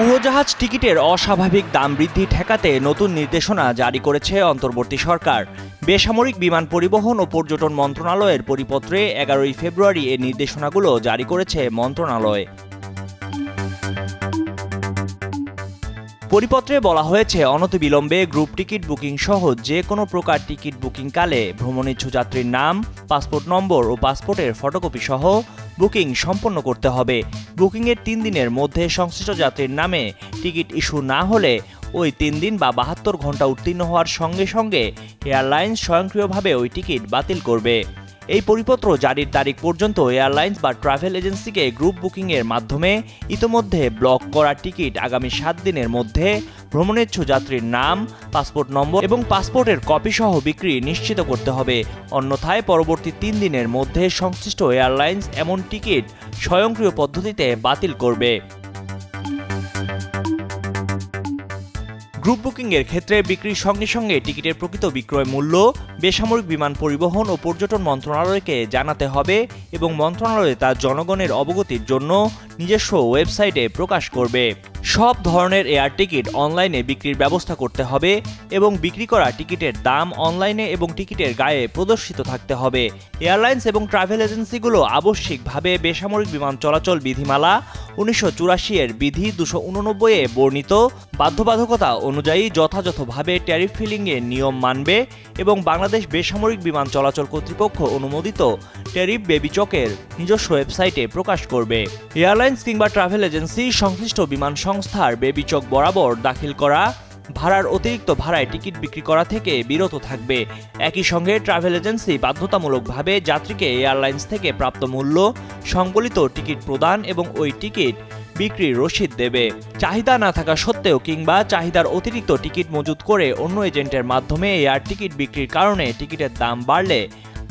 উড়োজাহাজ টিকিটের অস্বাভাবিক দাম বৃদ্ধি ঠেকাতে নতুন নির্দেশনা জারি করেছে অন্তর্বর্তী সরকার। বেসামরিক বিমান পরিবহন ও পর্যটন মন্ত্রণালয়ের পরিপত্রে 11 ফেব্রুয়ারি এই নির্দেশনাগুলো জারি করেছে মন্ত্রণালয়। পরিপত্রে বলা হয়েছে, অনতিবিলম্বে গ্রুপ টিকিট বুকিং সহ যে কোনো প্রকার টিকিট বুকিংকালে ভ্রমণেচ্ছু যাত্রীর নাম, পাসপোর্ট নম্বর ও পাসপোর্টের ফটোকপি সহ বুকিং সম্পন্ন করতে হবে। বুকিংয়ের 3 দিনের মধ্যে সংশ্লিষ্ট যাত্রীর নামে টিকিট ইস্যু না হলে ওই 3 দিন বা 72 ঘন্টা উত্তীর্ণ হওয়ার সঙ্গে সঙ্গে এয়ারলাইন্স স্বয়ংক্রিয়ভাবে ওই টিকিট বাতিল করবে। এই পরিপত্র জারির তারিখ পর্যন্ত এয়ারলাইন্স বা ট্রাভেল এজেন্সিকে গ্রুপ বুকিংয়ের মাধ্যমে ইতোমধ্যে ব্লক করা টিকিট আগামী 7 দিনের মধ্যে ভ্রমণেচ্ছু যাত্রীর নাম, পাসপোর্ট নম্বর এবং পাসপোর্টের কপি সহ বিক্রি নিশ্চিত করতে হবে। অন্যথায় পরবর্তী 3 দিনের মধ্যে সংশ্লিষ্ট এয়ারলাইন্স এমন টিকিট স্বয়ংক্রিয় পদ্ধতিতে বাতিল করবে। গ্রুপ বুকিংয়ের ক্ষেত্রে বিক্রির সঙ্গে সঙ্গে টিকিটের প্রকৃত বিক্রয় মূল্য বেসামরিক বিমান পরিবহন ও পর্যটন মন্ত্রণালয়কে জানাতে হবে এবং মন্ত্রণালয় তা জনগণের অবগতির জন্য নিজস্ব ওয়েবসাইটে প্রকাশ করবে। সব ধরনের এয়ার টিকিট অনলাইনে বিক্রির ব্যবস্থা করতে হবে এবং বিক্রি করা টিকিটের দাম অনলাইনে এবং টিকিটের গায়ে প্রদর্শিত থাকতে হবে। এয়ারলাইন্স এবং ট্রাভেল এজেন্সিগুলো আবশ্যিকভাবে বেসামরিক বিমান চলাচল বিধিমালা 1984 এর বিধি 289 এ বর্ণিত বাধ্যবাধকতা অনুযায়ী যথাযথভাবে ট্যারিফ ফিলিংয়ের নিয়ম মানবে এবং বাংলাদেশ বেসামরিক বিমান চলাচল কর্তৃপক্ষ অনুমোদিত ট্যারিফ বেবিচকের নিজস্ব ওয়েবসাইটে প্রকাশ করবে। এয়ারলাইন্স কিংবা ট্রাভেল এজেন্সি সংশ্লিষ্ট বিমান সংস্থার বেবিচক বরাবর দাখিল করা ভাড়ার অতিরিক্ত ভাড়ায় টিকিট বিক্রি করা থেকে বিরত থাকবে। একই সঙ্গে ট্রাভেল এজেন্সি বাধ্যতামূলকভাবে যাত্রীকে এয়ারলাইন্স থেকে প্রাপ্ত মূল্য সংবলিত টিকিট প্রদান এবং ওই টিকিট বিক্রির রসিদ দেবে। চাহিদা না থাকা সত্ত্বেও কিংবা চাহিদার অতিরিক্ত টিকিট মজুত করে অন্য এজেন্টের মাধ্যমে এয়ার টিকিট বিক্রির কারণে টিকিটের দাম বাড়লে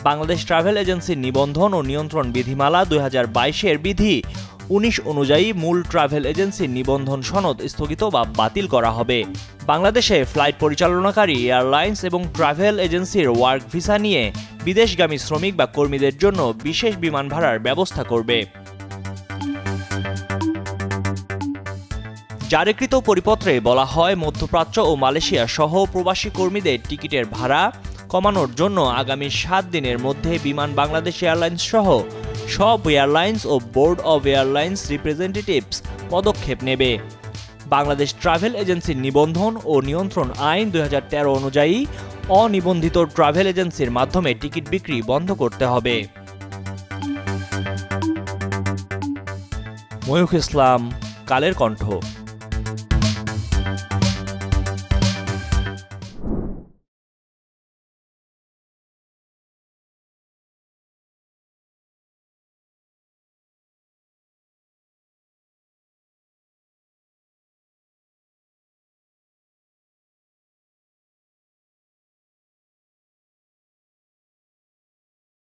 বাংলাদেশ ট্রাভেল এজেন্সির নিবন্ধন ও নিয়ন্ত্রণ বিধিমালা 2022 এর বিধি 19 অনুযায়ী মূল ট্রাভেল এজেন্সির নিবন্ধন সনদ স্থগিত বা বাতিল করা হবে। বাংলাদেশে ফ্লাইট পরিচালনাকারী এয়ারলাইন্স এবং ট্রাভেল এজেন্সির ওয়ার্ক ভিসা নিয়ে বিদেশগামী শ্রমিক বা কর্মীদের জন্য বিশেষ বিমান ভাড়ার ব্যবস্থা করবে। জারিকৃত পরিপত্রে বলা হয়, মধ্যপ্রাচ্য ও মালয়েশিয়া সহ প্রবাসী কর্মীদের টিকিটের ভাড়া কমানোর জন্য আগামী 7 দিনের মধ্যে বিমান বাংলাদেশ এয়ারলাইন্স সহ সব এয়ারলাইন্স ও বোর্ড অব এয়ারলাইন্স রিপ্রেজেন্টেটিভস পদক্ষেপ নেবে। বাংলাদেশ ট্রাভেল এজেন্সির নিবন্ধন ও নিয়ন্ত্রণ আইন 2013 অনুযায়ী অনিবন্ধিত ট্রাভেল এজেন্সির মাধ্যমে টিকিট বিক্রি বন্ধ করতে হবে। ময়ূখ ইসলাম, কালের কণ্ঠ।